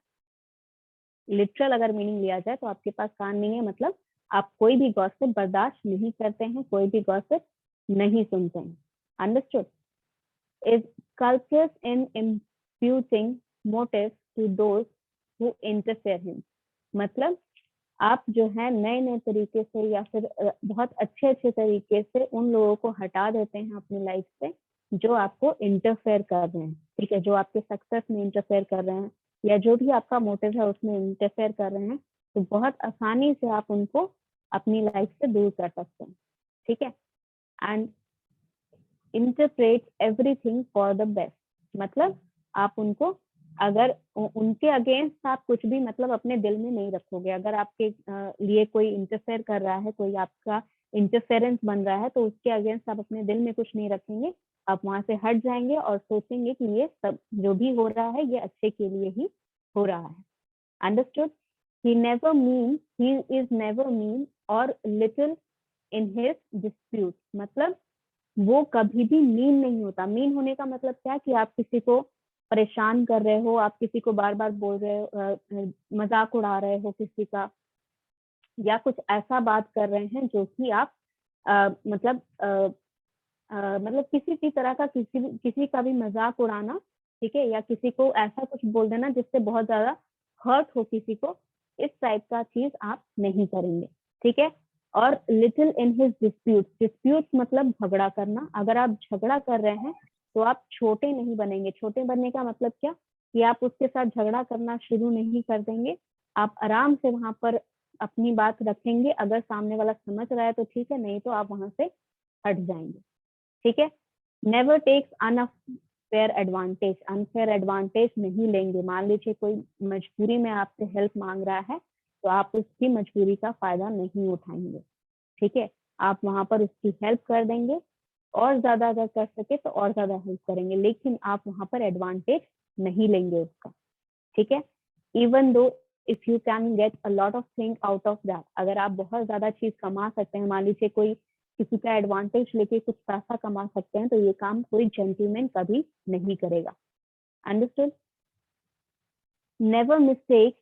लिटरल अगर मीनिंग लिया जाए तो आपके पास कान नहीं है, मतलब आप कोई भी गॉसिप बर्दाश्त नहीं करते हैं, कोई भी गॉसिप नहीं सुनते हैं। Understood? Is cultures in imputing motives to those who interfere him। मतलब आप जो है नए नए तरीके से या फिर बहुत अच्छे अच्छे तरीके से उन लोगों को हटा देते हैं अपनी लाइफ से जो आपको इंटरफेयर कर रहे हैं, ठीक है, जो आपके सक्सेस में इंटरफेयर कर रहे हैं, या जो भी आपका मोटिव है उसमें इंटरफेयर कर रहे हैं, तो बहुत आसानी से आप उनको अपनी लाइफ से दूर कर सकते हैं, ठीक है। And interpret everything for the best. मतलब आप उनको, अगर उनके अगेंस्ट आप कुछ भी मतलब अपने दिल में नहीं रखोगे। अगर आपके लिए कोई इंटरफेयर कर रहा है, कोई आपका इंटरफेरेंस बन रहा है, तो उसके अगेंस्ट आप अपने दिल में कुछ नहीं रखेंगे, आप वहां से हट जाएंगे और सोचेंगे कि ये सब जो भी हो रहा है ये अच्छे के लिए ही हो रहा है। Understood? he is never mean or little in his dispute। मतलब वो कभी भी मीन नहीं होता। मीन होने का मतलब क्या, कि आप किसी को परेशान कर रहे हो, आप किसी को बार बार बोल रहे हो, मजाक उड़ा रहे हो किसी का, या कुछ ऐसा बात कर रहे हैं जो कि आप मतलब किसी भी तरह का किसी का भी मजाक उड़ाना, ठीक है, या किसी को ऐसा कुछ बोल देना जिससे बहुत ज्यादा हर्ट हो किसी को, इस टाइप का चीज आप नहीं करेंगे, ठीक है। और little in his dispute, dispute मतलब झगड़ा करना। अगर आप झगड़ा कर रहे हैं तो आप छोटे नहीं बनेंगे। छोटे बनने का मतलब क्या, कि आप उसके साथ झगड़ा करना शुरू नहीं कर देंगे, आप आराम से वहां पर अपनी बात रखेंगे। अगर सामने वाला समझ रहा है तो ठीक है, नहीं तो आप वहां से हट जाएंगे। ठीक है। Never takes unfair advantage, unfair advantage नहीं लेंगे। मान लीजिए कोई मजबूरी में आपसे हेल्प मांग रहा है तो आप उसकी मजबूरी का फायदा नहीं उठाएंगे। ठीक है, आप वहां पर उसकी हेल्प कर देंगे, और ज्यादा अगर कर सके तो और ज्यादा हेल्प करेंगे, लेकिन आप वहां पर एडवांटेज नहीं लेंगे उसका। ठीक है। Even though if you can get a lot of thing out of that, अगर आप बहुत ज्यादा चीज कमा सकते हैं, मान लीजिए कोई किसी का एडवांटेज लेके कुछ पैसा कमा सकते हैं, तो ये काम कोई जेंटलमैन कभी नहीं करेगा। अंडरस्टूड। नेवर मिस्टेक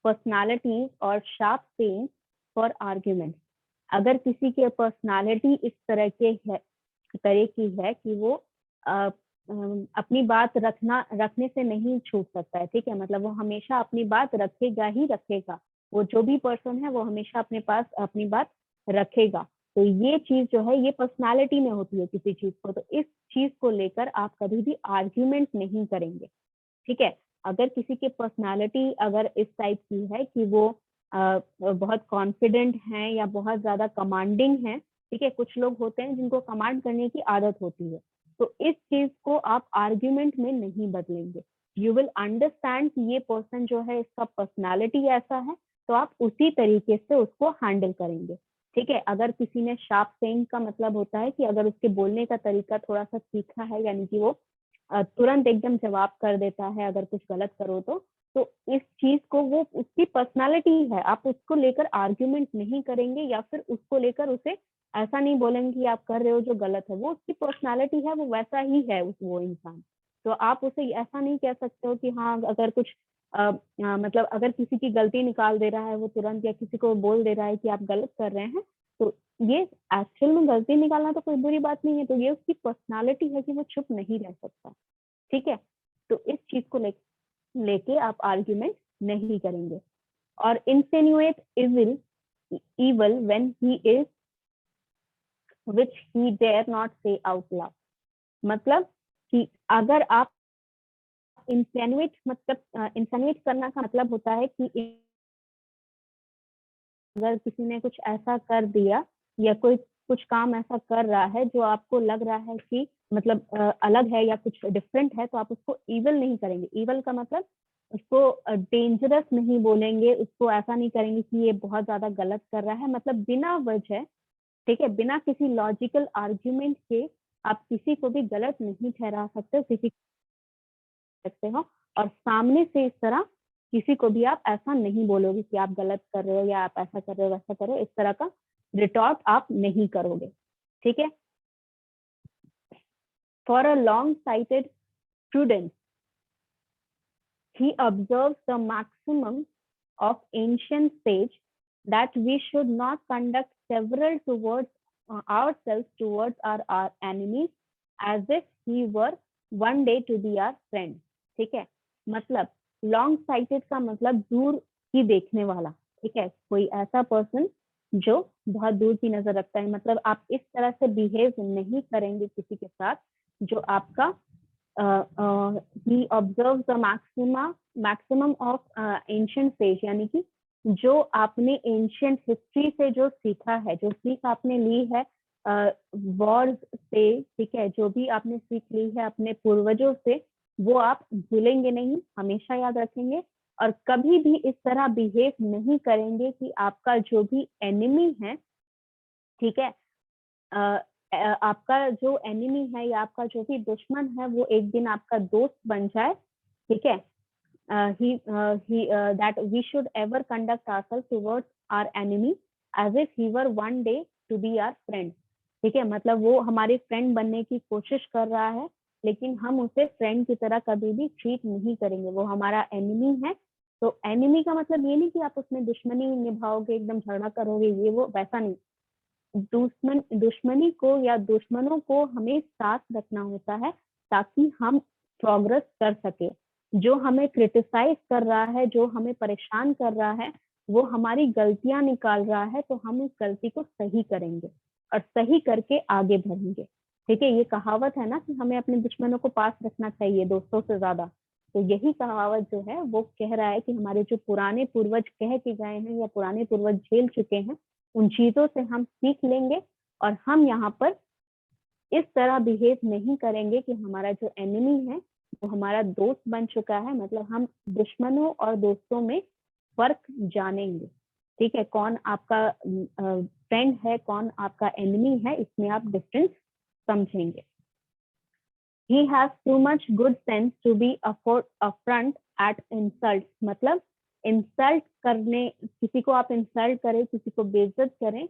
पर्सनालिटी और शार्प पेन फॉर आर्ग्यूमेंट। अगर किसी की पर्सनालिटी इस तरह की है कि वो अपनी बात रखने से नहीं छूट सकता है। ठीक है, मतलब वो हमेशा अपनी बात रखेगा ही रखेगा। वो जो भी पर्सन है वो हमेशा अपने पास अपनी बात रखेगा। तो ये चीज जो है ये पर्सनालिटी में होती है किसी चीज को, तो इस चीज को लेकर आप कभी भी आर्ग्यूमेंट नहीं करेंगे। ठीक है। अगर किसी की पर्सनालिटी अगर इस टाइप की है कि वो बहुत कॉन्फिडेंट हैं या बहुत ज्यादा कमांडिंग है, ठीक है, कुछ लोग होते हैं जिनको कमांड करने की आदत होती है, तो इस चीज को आप आर्ग्यूमेंट में नहीं बदलेंगे। यू विल अंडरस्टैंड कि ये पर्सन जो है इसका पर्सनालिटी ऐसा है, तो आप उसी तरीके से उसको हैंडल करेंगे। ठीक है। अगर किसी ने शार्प सेइंग का मतलब होता है कि अगर उसके बोलने का तरीका थोड़ा सा तीखा है, यानी कि वो तुरंत एकदम जवाब कर देता है अगर कुछ गलत करो तो इस चीज को वो उसकी पर्सनालिटी है, आप उसको लेकर आर्ग्यूमेंट नहीं करेंगे या फिर उसको लेकर उसे ऐसा नहीं बोलेंगे कि आप कर रहे हो जो गलत है। वो उसकी पर्सनालिटी है, वो वैसा ही है वो इंसान। तो आप उसे ऐसा नहीं कह सकते हो कि हाँ अगर कुछ मतलब अगर किसी की गलती निकाल दे रहा है वो तुरंत, या किसी को बोल दे रहा है कि आप गलत कर रहे हैं, तो ये एक्चुअल में गलती निकालना तो कोई बुरी बात नहीं है, तो ये उसकी पर्सनालिटी है कि वो चुप नहीं रह सकता। ठीक है। तो इस चीज को लेके आप आर्ग्यूमेंट नहीं करेंगे। और insinuate evil when he is which he dare not say out loud। मतलब कि अगर आप इंसिनुएट करना का मतलब होता है कि अगर किसी ने कुछ ऐसा कर दिया या कोई कुछ काम ऐसा कर रहा है जो आपको लग रहा है कि मतलब अलग है या कुछ डिफरेंट है, तो आप उसको ईवल नहीं करेंगे। ईवल का मतलब उसको डेंजरस नहीं बोलेंगे, उसको ऐसा नहीं करेंगे कि ये बहुत ज्यादा गलत कर रहा है, मतलब बिना वजह, ठीक है, बिना किसी लॉजिकल आर्ग्यूमेंट के आप किसी को भी गलत नहीं ठहरा सकते, किसी सकते हो। और सामने से इस तरह किसी को भी आप ऐसा नहीं बोलोगे कि आप गलत कर रहे हो या आप ऐसा कर रहे हो वैसा कर रहे हो, इस तरह का रिटॉर्ट आप नहीं करोगे। ठीक है। For a long sighted student he observes the maximum of ancient sage that we should not conduct several towards ourselves towards our enemies as if he were one day to be our friend। ठीक है, मतलब long cited का मतलब दूर की देखने वाला। ठीक है, कोई ऐसा पर्सन जो बहुत दूर की नजर रखता है, मतलब आप इस तरह से बिहेव नहीं करेंगे किसी के साथ जो आपका he observes the maximum of ancient sage, यानी कि जो आपने एंशियंट हिस्ट्री से जो सीखा है, जो सीख आपने ली है वॉर्स से, ठीक है, जो भी आपने सीख ली है अपने पूर्वजों से, वो आप भूलेंगे नहीं, हमेशा याद रखेंगे। और कभी भी इस तरह बिहेव नहीं करेंगे कि आपका जो भी एनिमी है, ठीक है, आपका जो एनिमी है या आपका जो भी दुश्मन है वो एक दिन आपका दोस्त बन जाए। ठीक है। that we should ever conduct ourselves towards our enemy as if he were one day to be our friend। ठीक है, मतलब वो हमारे फ्रेंड बनने की कोशिश कर रहा है, लेकिन हम उसे फ्रेंड की तरह कभी भी ट्रीट नहीं करेंगे, वो हमारा एनिमी है। तो एनिमी का मतलब ये नहीं कि आप उसमें दुश्मनी निभाओगे, एकदम झगड़ा करोगे, ये वो वैसा नहीं। दुश्मनी को या दुश्मनों को हमें साथ रखना होता है ताकि हम प्रोग्रेस कर सके। जो हमें क्रिटिसाइज कर रहा है, जो हमें परेशान कर रहा है, वो हमारी गलतियां निकाल रहा है, तो हम उस गलती को सही करेंगे और सही करके आगे बढ़ेंगे। ठीक है, ये कहावत है ना कि हमें अपने दुश्मनों को पास रखना चाहिए दोस्तों से ज्यादा। तो यही कहावत जो है वो कह रहा है कि हमारे जो पुराने पूर्वज कह के गए हैं या पुराने पूर्वज झेल चुके हैं, उन चीजों से हम सीख लेंगे और हम यहाँ पर इस तरह बिहेव नहीं करेंगे कि हमारा जो एनिमी है वो हमारा दोस्त बन चुका है। मतलब हम दुश्मनों और दोस्तों में फर्क जानेंगे। ठीक है, कौन आपका फ्रेंड है, कौन आपका एनिमी है, इसमें आप डिफरेंस समझेंगे। He has too much good sense to be affront at insult। मतलब इंसल्ट करने, किसी को आप इंसल्ट करें, किसी को बेइज्जत करें,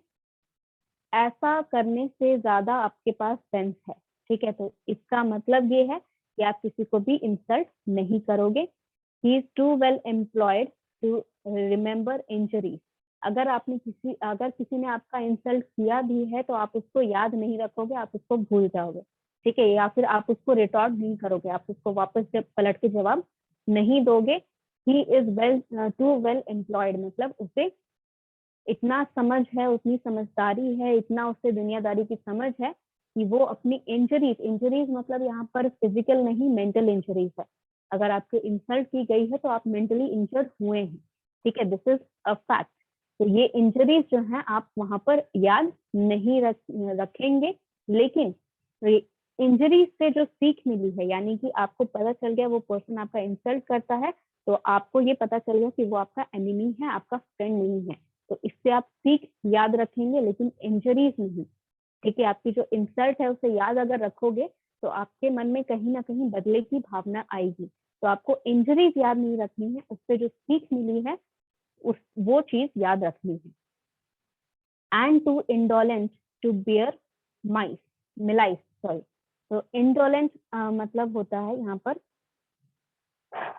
ऐसा करने से ज्यादा आपके पास सेंस है। ठीक है, तो इसका मतलब ये है कि आप किसी को भी इंसल्ट नहीं करोगे। He is too well employed to remember injuries. अगर किसी ने आपका इंसल्ट किया भी है तो आप उसको याद नहीं रखोगे, आप उसको भूल जाओगे। ठीक है, या फिर आप उसको रिटॉर्ट नहीं करोगे, आप उसको वापस जब पलट के जवाब नहीं दोगे। He is too well employed, मतलब उसे इतना समझ है, उतनी समझदारी है, इतना उससे दुनियादारी की समझ है कि वो अपनी इंजरीज मतलब यहाँ पर फिजिकल नहीं, मेंटल इंजरीज है। अगर आपको इंसल्ट की गई है तो आप मेंटली इंजर्ड हुए हैं। ठीक है, दिस इज अ फैक्ट। तो ये इंजरीज जो है आप वहां पर याद नहीं रखेंगे, लेकिन इंजरीज से जो सीख मिली है, यानी कि आपको पता चल गया वो पर्सन आपका इंसल्ट करता है, तो आपको ये पता चल गया कि वो आपका एनिमी है, आपका फ्रेंड नहीं है। तो इससे आप सीख याद रखेंगे, लेकिन इंजरीज नहीं। ठीक है, आपकी जो इंसल्ट है उसे याद अगर रखोगे तो आपके मन में कहीं ना कहीं बदले की भावना आएगी। तो आपको इंजरीज याद नहीं रखनी है, उससे जो सीख मिली है वो चीज याद रखनी है। And too indolent to bear malice, sorry. तो इंडोलेंट मतलब होता है यहाँ पर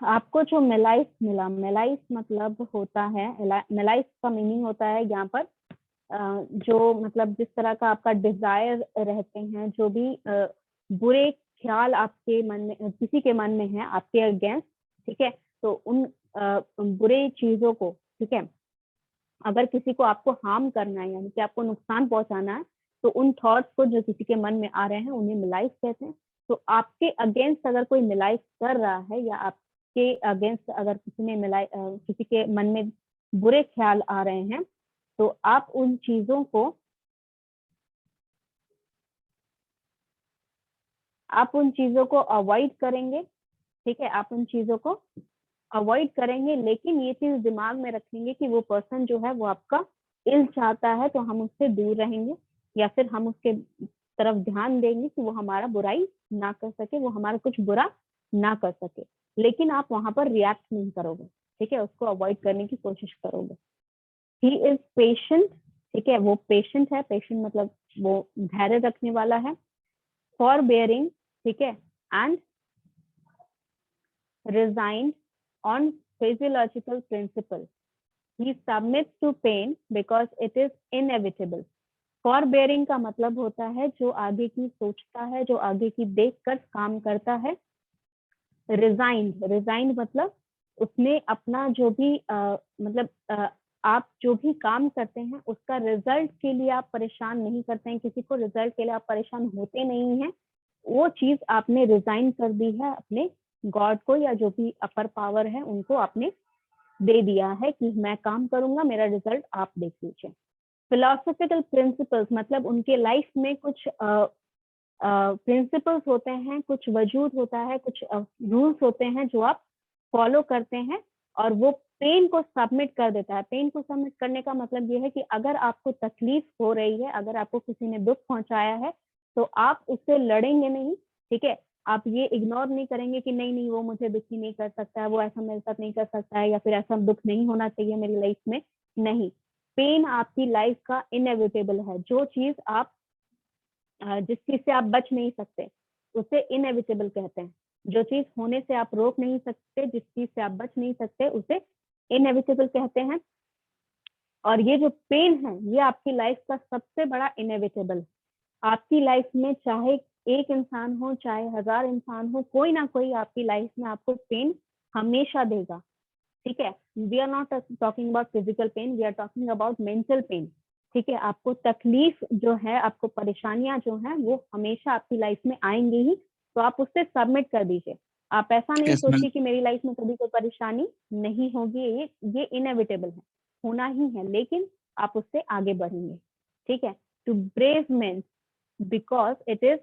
आपको जो मेलाइस मिला, मेलाइस मतलब होता है, मेलाइस का मीनिंग होता है यहाँ पर जो मतलब जिस तरह का आपका डिजायर रहते हैं, जो भी बुरे ख्याल आपके मन में, किसी के मन में है आपके अगेंस्ट। ठीक है, तो उन बुरे चीजों को, ठीक है, अगर किसी को आपको हार्म करना है, यानी कि आपको नुकसान पहुंचाना है, तो उन थॉट्स को जो किसी के मन में आ रहे हैं उन्हें मिलाइस कहते हैं। तो आपके अगेंस्ट अगर कोई मिलाइस कर रहा है या आपके अगेंस्ट अगर किसी के मन में बुरे ख्याल आ रहे हैं, तो आप उन चीजों को अवॉइड करेंगे। ठीक है, आप उन चीजों को अवॉइड करेंगे, लेकिन ये चीज दिमाग में रखेंगे कि वो पर्सन जो है वो आपका इल चाहता है, तो हम उससे दूर रहेंगे या फिर हम उसके तरफ ध्यान देंगे कि वो हमारा बुराई ना कर सके, वो हमारा कुछ बुरा ना कर सके, लेकिन आप वहां पर रिएक्ट नहीं करोगे। ठीक है, उसको अवॉइड करने की कोशिश करोगे। He is patient. ठीक है, वो पेशेंट है, पेशेंट मतलब वो धैर्य रखने वाला है। फॉर बेयरिंग, ठीक है, and resigned on physiological principle. He submits to pain because it is inevitable. Forbearing का मतलब होता है जो आगे की सोचता है, जो आगे की देखकर काम करता है। Resigned मतलब उसने अपना जो भी मतलब आप जो भी काम करते हैं उसका रिजल्ट के लिए आप परेशान नहीं करते हैं, किसी को रिजल्ट के लिए आप परेशान होते नहीं हैं। वो चीज आपने रिजाइन कर दी है, अपने गॉड को या जो भी अपर पावर है उनको आपने दे दिया है कि मैं काम करूंगा, मेरा रिजल्ट आप देख लीजिए। फिलोसफिकल प्रिंसिपल्स मतलब उनके लाइफ में कुछ प्रिंसिपल्स होते हैं, कुछ वजूद होता है, कुछ रूल्स होते हैं जो आप फॉलो करते हैं, और वो पेन को सबमिट कर देता है। पेन को सबमिट करने का मतलब ये है कि अगर आपको तकलीफ हो रही है, अगर आपको किसी ने दुख पहुंचाया है, तो आप उससे लड़ेंगे नहीं। ठीक है, आप ये इग्नोर नहीं करेंगे कि नहीं नहीं वो मुझे दुखी नहीं कर सकता है, वो ऐसा मेरे साथ नहीं कर सकता है, या फिर ऐसा दुख नहीं होना चाहिए मेरी लाइफ में। नहीं, पेन आपकी लाइफ का इनएविटेबल है। जो चीज आप जिस चीज से आप बच नहीं सकते उसे इनएविटेबल कहते हैं। जो चीज होने से आप रोक नहीं सकते, जिस चीज से आप बच नहीं सकते, उसे इनएविटेबल कहते हैं। और ये जो पेन है ये आपकी लाइफ का सबसे बड़ा इनएविटेबल। आपकी लाइफ में चाहे एक इंसान हो, चाहे 1000 इंसान हो, कोई ना कोई आपकी लाइफ में आपको पेन हमेशा देगा। ठीक है, we are not talking about physical pain, we are talking about mental pain. ठीक है, आपको तकलीफ जो है, आपको परेशानियां जो है वो हमेशा आपकी लाइफ में आएंगी ही, तो आप उससे सबमिट कर दीजिए। आप ऐसा नहीं सोचिए कि मेरी लाइफ में कभी कोई परेशानी नहीं होगी, ये इनएविटेबल है, होना ही है, लेकिन आप उससे आगे बढ़ेंगे। ठीक है, to brave men because it is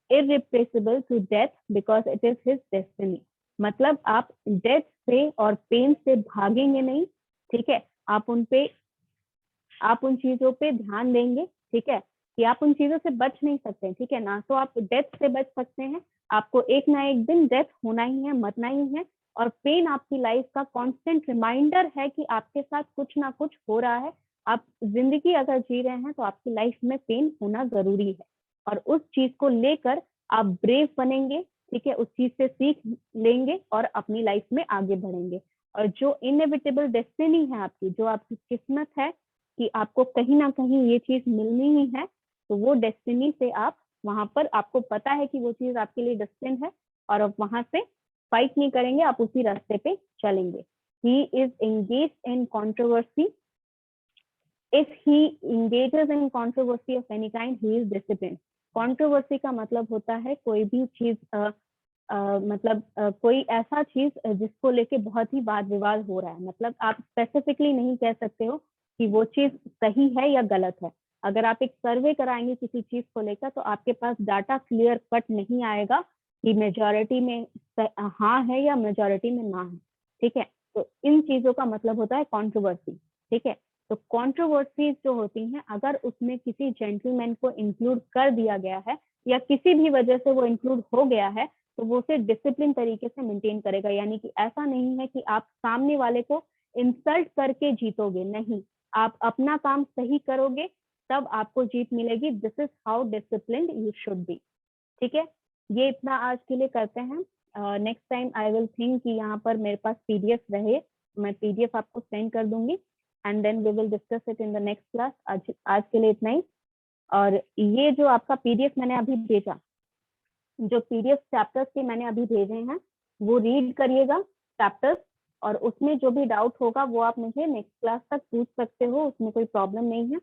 irreplaceable to death because it is his destiny. मतलब आप डेथ से और पेन से भागेंगे नहीं। ठीक है, आप उन चीजों पे ध्यान देंगे। ठीक है, कि आप उन चीजों से बच नहीं सकते। ठीक है ना, तो आप डेथ से बच सकते हैं, आपको एक ना एक दिन डेथ होना ही है, मरना ही है। और पेन आपकी लाइफ का कांस्टेंट रिमाइंडर है कि आपके साथ कुछ ना कुछ हो रहा है। आप जिंदगी अगर जी रहे हैं तो आपकी लाइफ में पेन होना जरूरी है, और उस चीज को लेकर आप ब्रेव बनेंगे। ठीक है, उस चीज से सीख लेंगे और अपनी लाइफ में आगे बढ़ेंगे। और जो इनएविटेबल डेस्टिनी है आपकी, जो आपकी किस्मत है कि आपको कहीं ना कहीं ये चीज मिलनी ही है, तो वो डेस्टिनी से आप वहां पर, आपको पता है कि वो चीज आपके लिए डेस्टिन है, और आप वहां से फाइट नहीं करेंगे, आप उसी रास्ते पे चलेंगे। He is engaged in controversy, if he engages in controversy of any kind, he is disciplined। Controversy का मतलब होता है कोई भी चीज मतलब कोई ऐसा चीज जिसको लेके बहुत ही वाद विवाद हो रहा है। मतलब आप स्पेसिफिकली नहीं कह सकते हो कि वो चीज सही है या गलत है। अगर आप एक सर्वे कराएंगे किसी चीज को लेकर, तो आपके पास डाटा क्लियर कट नहीं आएगा कि मेजोरिटी में हाँ है या मेजोरिटी में ना है। ठीक है, तो इन चीजों का मतलब होता है कंट्रोवर्सी। ठीक है, तो कंट्रोवर्सीज जो होती हैं, अगर उसमें किसी जेंटलमैन को इंक्लूड कर दिया गया है या किसी भी वजह से वो इंक्लूड हो गया है, तो वो उसे डिसिप्लिन तरीके से मेंटेन करेगा। यानी कि ऐसा नहीं है कि आप सामने वाले को इंसल्ट करके जीतोगे, नहीं, आप अपना काम सही करोगे तब आपको जीत मिलेगी। This is how discipline you should be. ठीक है, ये इतना आज के लिए करते हैं। Next time I will think कि यहाँ पर मेरे पास पीडीएफ रहे, मैं पीडीएफ आपको सेंड कर दूंगी, and then we will discuss it in the next class. आज के लिए इतना ही। और ये जो आपका पीडीएफ मैंने अभी भेजा, जो पीडीएफ चैप्टर्स के मैंने अभी भेजे हैं, वो रीड करिएगा चैप्टर्स, और उसमें जो भी डाउट होगा वो आप मुझे नेक्स्ट क्लास तक पूछ सकते हो, उसमें कोई प्रॉब्लम नहीं है।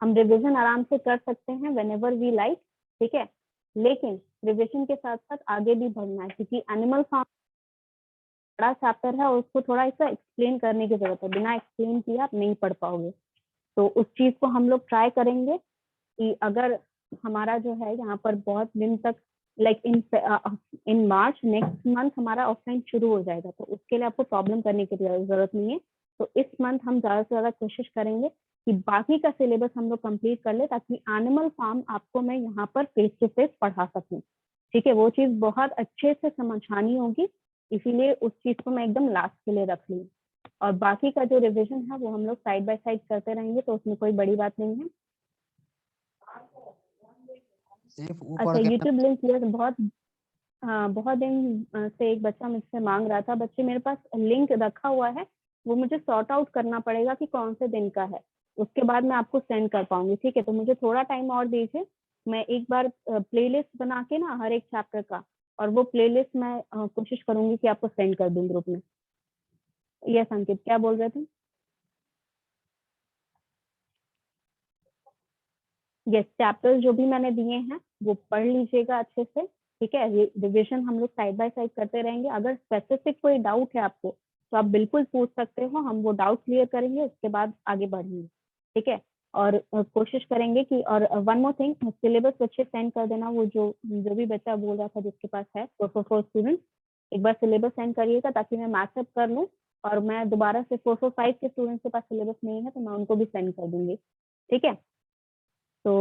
हम रिविजन आराम से कर सकते हैं वेन एवर वी लाइक। ठीक है, लेकिन रिविजन के साथ साथ आगे भी बढ़ना है, क्योंकि एनिमल फार्म बड़ा चैप्टर है और उसको थोड़ा सा एक्सप्लेन करने की जरूरत है। बिना एक्सप्लेन किए आप नहीं पढ़ पाओगे। तो उस चीज को हम लोग ट्राई करेंगे कि अगर हमारा जो है यहाँ पर बहुत दिन तक, like in March next month हमारा ऑफलाइन शुरू हो जाएगा, तो उसके लिए आपको प्रॉब्लम करने की जरूरत नहीं है। तो इस मंथ हम ज्यादा से ज्यादा कोशिश करेंगे कि बाकी का सिलेबस हम लोग कंप्लीट कर ले, ताकि एनिमल फार्म आपको मैं यहाँ पर फेस टू फेस पढ़ा सकूँ। ठीक है, वो चीज बहुत अच्छे से समझानी होगी, इसीलिए उस चीज को मैं एकदम लास्ट के लिए रख ली। और बाकी का जो रिविजन है वो हम लोग साइड बाय साइड करते रहेंगे, तो उसमें कोई बड़ी बात नहीं है। अच्छा, यूट्यूब लिंक बहुत, हाँ, बहुत दिन से एक बच्चा मुझसे मांग रहा था। बच्चे, मेरे पास लिंक रखा हुआ है, वो मुझे सॉर्ट आउट करना पड़ेगा कि कौन से दिन का है, उसके बाद मैं आपको सेंड कर पाऊंगी। ठीक है, तो मुझे थोड़ा टाइम और दीजिए। मैं एक बार प्लेलिस्ट बना के ना हर एक चैप्टर का, और वो प्लेलिस्ट मैं कोशिश करूंगी कि आपको सेंड कर दूं ग्रुप में। यस अंकित, क्या बोल रहे थे? यस, चैप्टर्स जो भी मैंने दिए हैं वो पढ़ लीजिएगा अच्छे से। ठीक है, रिविजन हम लोग साइड बाय साइड करते रहेंगे। अगर स्पेसिफिक कोई डाउट है आपको, तो आप बिल्कुल पूछ सकते हो, हम वो डाउट क्लियर करेंगे, उसके बाद आगे बढ़ेंगे। ठीक है, और कोशिश करेंगे कि, और वन मोर थिंग, सिलेबस बच्चे सेंड कर देना। वो जो जो भी बच्चा बोल रहा था जिसके पास है 444 स्टूडेंट, एक बार सिलेबस सेंड करिएगा ताकि मैं मैचअप कर लूँ, और मैं दोबारा से 445 के स्टूडेंट्स के पास सिलेबस नहीं है तो मैं उनको भी सेंड कर दूंगी। ठीक है, so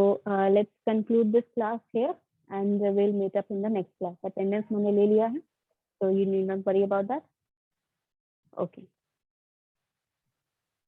let's conclude this class here, and we'll meet up in the next class. Attendance मैंने ले लिया है, so you need not worry about that. Okay.